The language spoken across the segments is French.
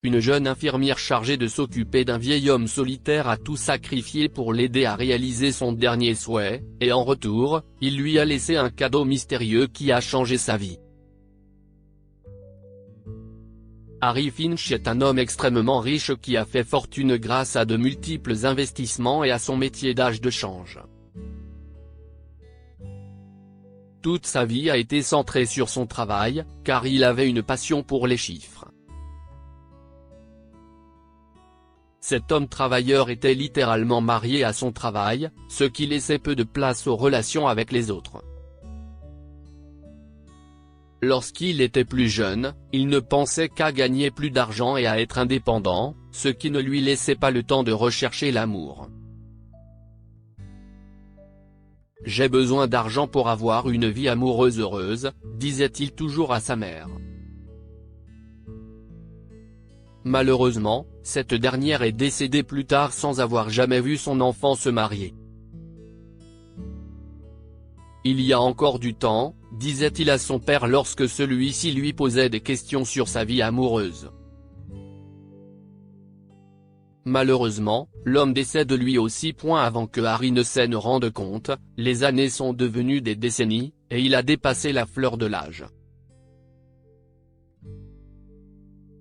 une jeune infirmière chargée de s'occuper d'un vieil homme solitaire a tout sacrifié pour l'aider à réaliser son dernier souhait, et en retour, il lui a laissé un cadeau mystérieux qui a changé sa vie. Harry Finch est un homme extrêmement riche qui a fait fortune grâce à de multiples investissements et à son métier d'agent de change. Toute sa vie a été centrée sur son travail, car il avait une passion pour les chiffres. Cet homme travailleur était littéralement marié à son travail, ce qui laissait peu de place aux relations avec les autres. Lorsqu'il était plus jeune, il ne pensait qu'à gagner plus d'argent et à être indépendant, ce qui ne lui laissait pas le temps de rechercher l'amour. « J'ai besoin d'argent pour avoir une vie amoureuse heureuse », disait-il toujours à sa mère. Malheureusement, cette dernière est décédée plus tard sans avoir jamais vu son enfant se marier. « Il y a encore du temps », disait-il à son père lorsque celui-ci lui posait des questions sur sa vie amoureuse. Malheureusement, l'homme décède lui aussi. Avant que Harry ne s'en rende compte, les années sont devenues des décennies, et il a dépassé la fleur de l'âge.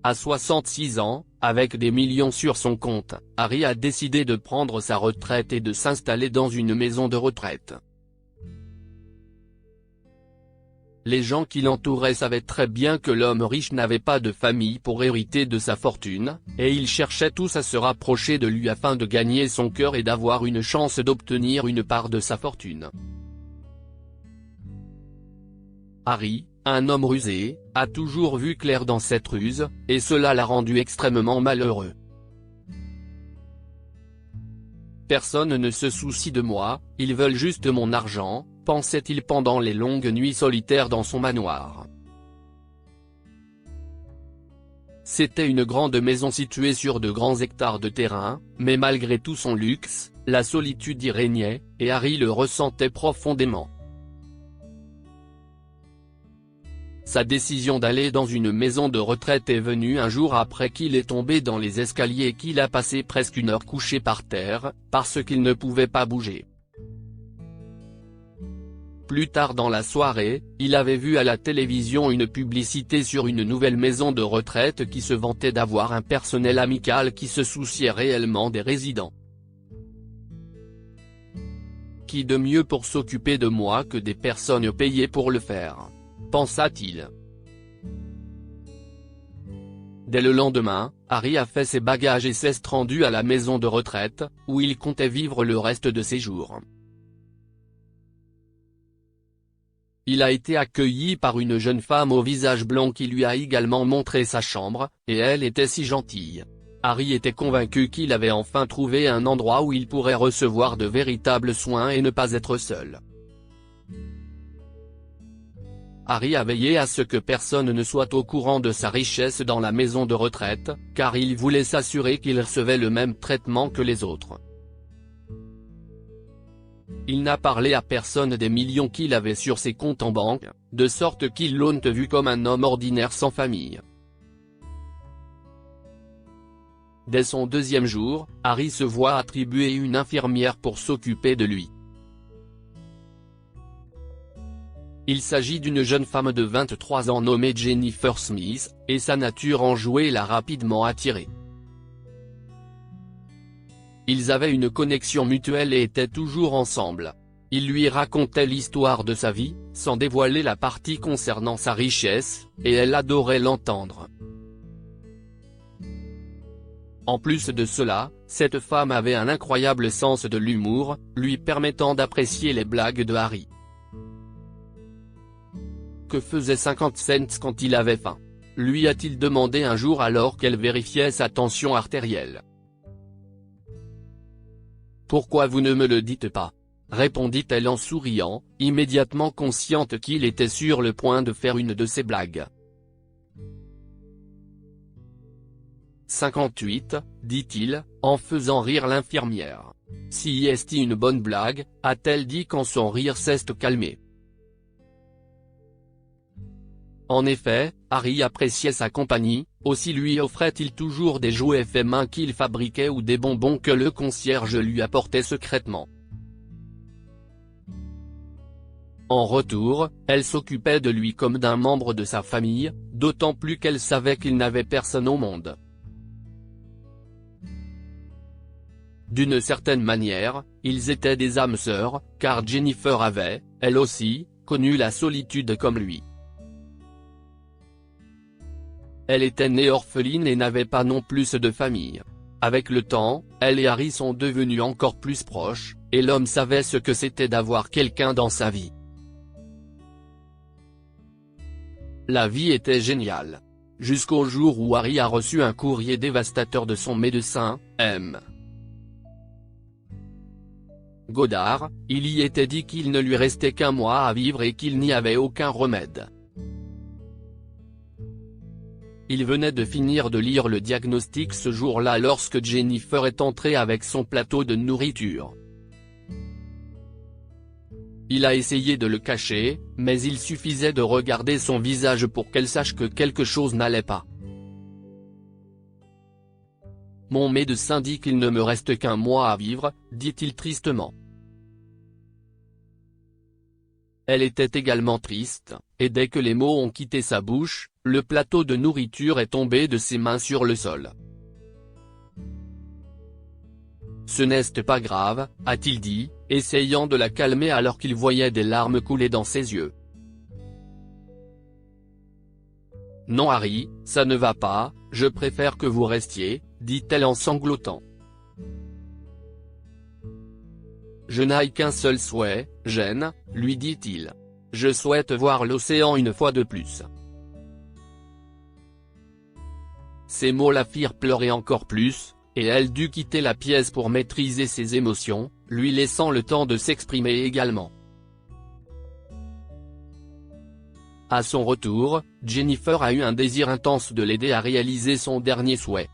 À 66 ans, avec des millions sur son compte, Harry a décidé de prendre sa retraite et de s'installer dans une maison de retraite. Les gens qui l'entouraient savaient très bien que l'homme riche n'avait pas de famille pour hériter de sa fortune, et ils cherchaient tous à se rapprocher de lui afin de gagner son cœur et d'avoir une chance d'obtenir une part de sa fortune. Harry, un homme rusé, a toujours vu clair dans cette ruse, et cela l'a rendu extrêmement malheureux. « Personne ne se soucie de moi, ils veulent juste mon argent », pensait-il pendant les longues nuits solitaires dans son manoir. C'était une grande maison située sur de grands hectares de terrain, mais malgré tout son luxe, la solitude y régnait, et Harry le ressentait profondément. Sa décision d'aller dans une maison de retraite est venue un jour après qu'il est tombé dans les escaliers et qu'il a passé presque une heure couché par terre, parce qu'il ne pouvait pas bouger. Plus tard dans la soirée, il avait vu à la télévision une publicité sur une nouvelle maison de retraite qui se vantait d'avoir un personnel amical qui se souciait réellement des résidents. Qui de mieux pour s'occuper de moi que des personnes payées pour le faire, pensa-t-il. Dès le lendemain, Harry a fait ses bagages et s'est rendu à la maison de retraite, où il comptait vivre le reste de ses jours. Il a été accueilli par une jeune femme au visage blanc qui lui a également montré sa chambre, et elle était si gentille. Harry était convaincu qu'il avait enfin trouvé un endroit où il pourrait recevoir de véritables soins et ne pas être seul. Harry a veillé à ce que personne ne soit au courant de sa richesse dans la maison de retraite, car il voulait s'assurer qu'il recevait le même traitement que les autres. Il n'a parlé à personne des millions qu'il avait sur ses comptes en banque, de sorte qu'ils l'ont vu comme un homme ordinaire sans famille. Dès son deuxième jour, Harry se voit attribuer une infirmière pour s'occuper de lui. Il s'agit d'une jeune femme de 23 ans nommée Jennifer Smith, et sa nature enjouée l'a rapidement attiré. Ils avaient une connexion mutuelle et étaient toujours ensemble. Il lui racontait l'histoire de sa vie, sans dévoiler la partie concernant sa richesse, et elle adorait l'entendre. En plus de cela, cette femme avait un incroyable sens de l'humour, lui permettant d'apprécier les blagues de Harry. Que faisait 50 cents quand il avait faim? Lui a-t-il demandé un jour alors qu'elle vérifiait sa tension artérielle. Pourquoi vous ne me le dites pas? Répondit-elle en souriant, immédiatement consciente qu'il était sur le point de faire une de ses blagues. 58, dit-il, en faisant rire l'infirmière. Si est une bonne blague, a-t-elle dit quand son rire s'est calmé. En effet, Harry appréciait sa compagnie, aussi lui offrait-il toujours des jouets faits main qu'il fabriquait ou des bonbons que le concierge lui apportait secrètement. En retour, elle s'occupait de lui comme d'un membre de sa famille, d'autant plus qu'elle savait qu'il n'avait personne au monde. D'une certaine manière, ils étaient des âmes sœurs, car Jennifer avait, elle aussi, connu la solitude comme lui. Elle était née orpheline et n'avait pas non plus de famille. Avec le temps, elle et Harry sont devenus encore plus proches, et l'homme savait ce que c'était d'avoir quelqu'un dans sa vie. La vie était géniale. Jusqu'au jour où Harry a reçu un courrier dévastateur de son médecin, M. Goddard. Il y était dit qu'il ne lui restait qu'un mois à vivre et qu'il n'y avait aucun remède. Il venait de finir de lire le diagnostic ce jour-là lorsque Jennifer est entrée avec son plateau de nourriture. Il a essayé de le cacher, mais il suffisait de regarder son visage pour qu'elle sache que quelque chose n'allait pas. « Mon médecin dit qu'il ne me reste qu'un mois à vivre », dit-il tristement. Elle était également triste, et dès que les mots ont quitté sa bouche, le plateau de nourriture est tombé de ses mains sur le sol. « Ce n'est pas grave », a-t-il dit, essayant de la calmer alors qu'il voyait des larmes couler dans ses yeux. « Non Harry, ça ne va pas, je préfère que vous restiez », dit-elle en sanglotant. « Je n'ai qu'un seul souhait, Jen, » lui dit-il. « Je souhaite voir l'océan une fois de plus. » Ces mots la firent pleurer encore plus, et elle dut quitter la pièce pour maîtriser ses émotions, lui laissant le temps de s'exprimer également. À son retour, Jennifer a eu un désir intense de l'aider à réaliser son dernier souhait.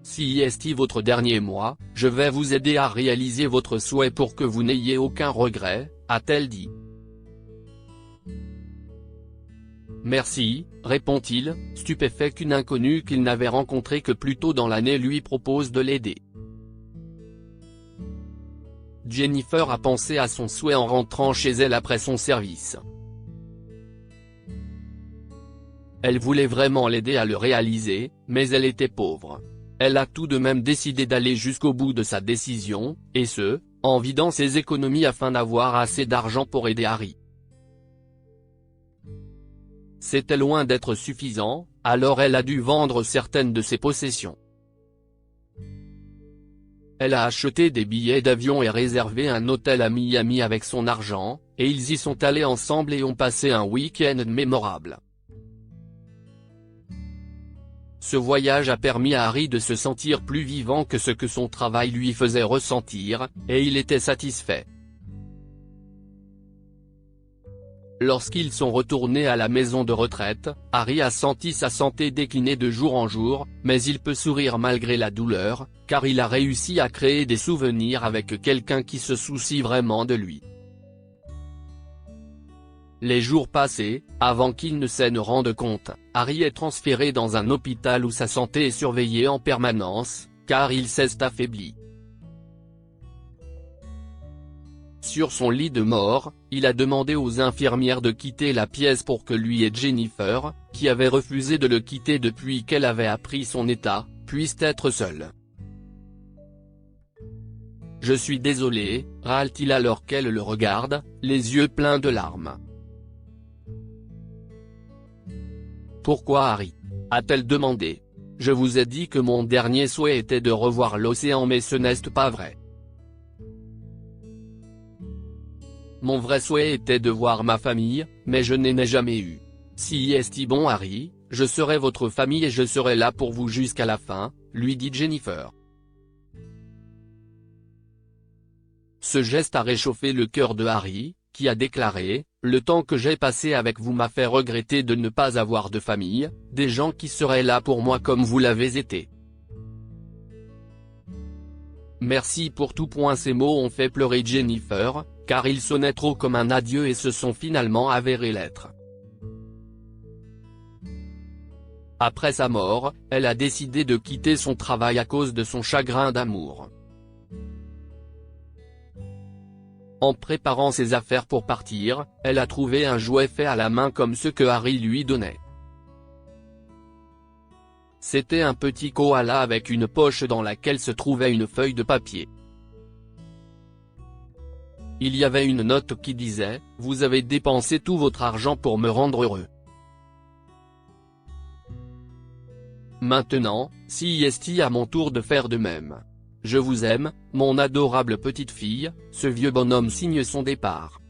Si est votre dernier mois, je vais vous aider à réaliser votre souhait pour que vous n'ayez aucun regret, a-t-elle dit. Merci, répond-il, stupéfait qu'une inconnue qu'il n'avait rencontrée que plus tôt dans l'année lui propose de l'aider. Jennifer a pensé à son souhait en rentrant chez elle après son service. Elle voulait vraiment l'aider à le réaliser, mais elle était pauvre. Elle a tout de même décidé d'aller jusqu'au bout de sa décision, et ce, en vidant ses économies afin d'avoir assez d'argent pour aider Harry. C'était loin d'être suffisant, alors elle a dû vendre certaines de ses possessions. Elle a acheté des billets d'avion et réservé un hôtel à Miami avec son argent, et ils y sont allés ensemble et ont passé un week-end mémorable. Ce voyage a permis à Harry de se sentir plus vivant que ce que son travail lui faisait ressentir, et il était satisfait. Lorsqu'ils sont retournés à la maison de retraite, Harry a senti sa santé décliner de jour en jour, mais il peut sourire malgré la douleur, car il a réussi à créer des souvenirs avec quelqu'un qui se soucie vraiment de lui. Les jours passés, avant qu'il ne s'en rende compte, Harry est transféré dans un hôpital où sa santé est surveillée en permanence, car il s'est affaibli. Sur son lit de mort, il a demandé aux infirmières de quitter la pièce pour que lui et Jennifer, qui avait refusé de le quitter depuis qu'elle avait appris son état, puissent être seuls. « Je suis désolé », râle-t-il alors qu'elle le regarde, les yeux pleins de larmes. « Pourquoi Harry ?» a-t-elle demandé. « Je vous ai dit que mon dernier souhait était de revoir l'océan mais ce n'est pas vrai. Mon vrai souhait était de voir ma famille, mais je n'en ai jamais eu. Si est bon Harry, je serai votre famille et je serai là pour vous jusqu'à la fin, » lui dit Jennifer. Ce geste a réchauffé le cœur de Harry, qui a déclaré « Le temps que j'ai passé avec vous m'a fait regretter de ne pas avoir de famille, des gens qui seraient là pour moi comme vous l'avez été. Merci pour tout. » Ces mots ont fait pleurer Jennifer, car ils sonnaient trop comme un adieu et se sont finalement avérés l'être. Après sa mort, elle a décidé de quitter son travail à cause de son chagrin d'amour. En préparant ses affaires pour partir, elle a trouvé un jouet fait à la main comme ceux que Harry lui donnait. C'était un petit koala avec une poche dans laquelle se trouvait une feuille de papier. Il y avait une note qui disait « Vous avez dépensé tout votre argent pour me rendre heureux. Maintenant, si est à mon tour de faire de même. Je vous aime, mon adorable petite fille », ce vieux bonhomme signe son départ.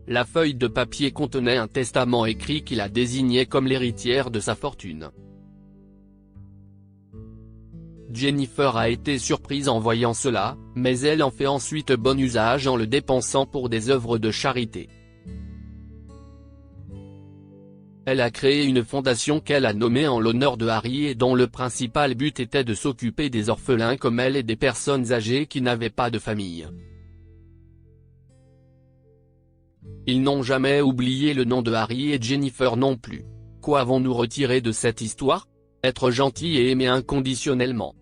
La feuille de papier contenait un testament écrit qui la désignait comme l'héritière de sa fortune. Jennifer a été surprise en voyant cela, mais elle en fait ensuite bon usage en le dépensant pour des œuvres de charité. Elle a créé une fondation qu'elle a nommée en l'honneur de Harry et dont le principal but était de s'occuper des orphelins comme elle et des personnes âgées qui n'avaient pas de famille. Ils n'ont jamais oublié le nom de Harry et Jennifer non plus. Quoi avons-nous retiré de cette histoire? Être gentil et aimer inconditionnellement.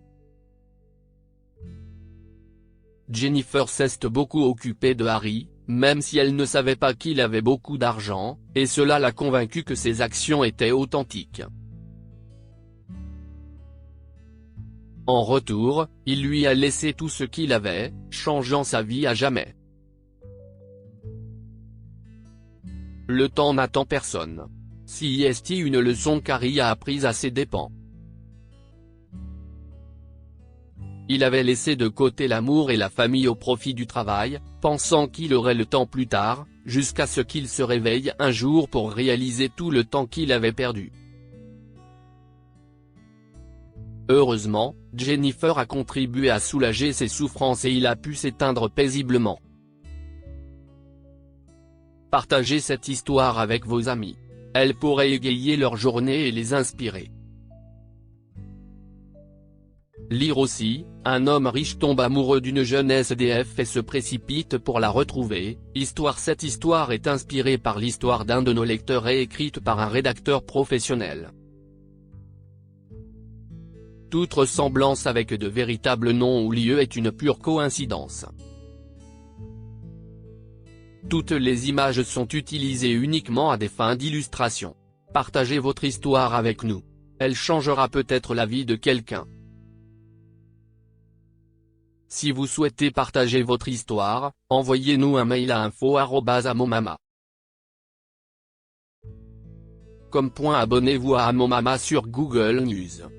Jennifer s'est beaucoup occupée de Harry, même si elle ne savait pas qu'il avait beaucoup d'argent, et cela l'a convaincu que ses actions étaient authentiques. En retour, il lui a laissé tout ce qu'il avait, changeant sa vie à jamais. Le temps n'attend personne. Si est une leçon qu'Harry a apprise à ses dépens. Il avait laissé de côté l'amour et la famille au profit du travail, pensant qu'il aurait le temps plus tard, jusqu'à ce qu'il se réveille un jour pour réaliser tout le temps qu'il avait perdu. Heureusement, Jennifer a contribué à soulager ses souffrances et il a pu s'éteindre paisiblement. Partagez cette histoire avec vos amis. Elle pourrait égayer leur journée et les inspirer. Lire aussi, un homme riche tombe amoureux d'une jeune SDF et se précipite pour la retrouver. Cette histoire est inspirée par l'histoire d'un de nos lecteurs et écrite par un rédacteur professionnel. Toute ressemblance avec de véritables noms ou lieux est une pure coïncidence. Toutes les images sont utilisées uniquement à des fins d'illustration. Partagez votre histoire avec nous. Elle changera peut-être la vie de quelqu'un. Si vous souhaitez partager votre histoire, envoyez-nous un mail à info@amomama.com. Abonnez-vous à Amomama sur Google News.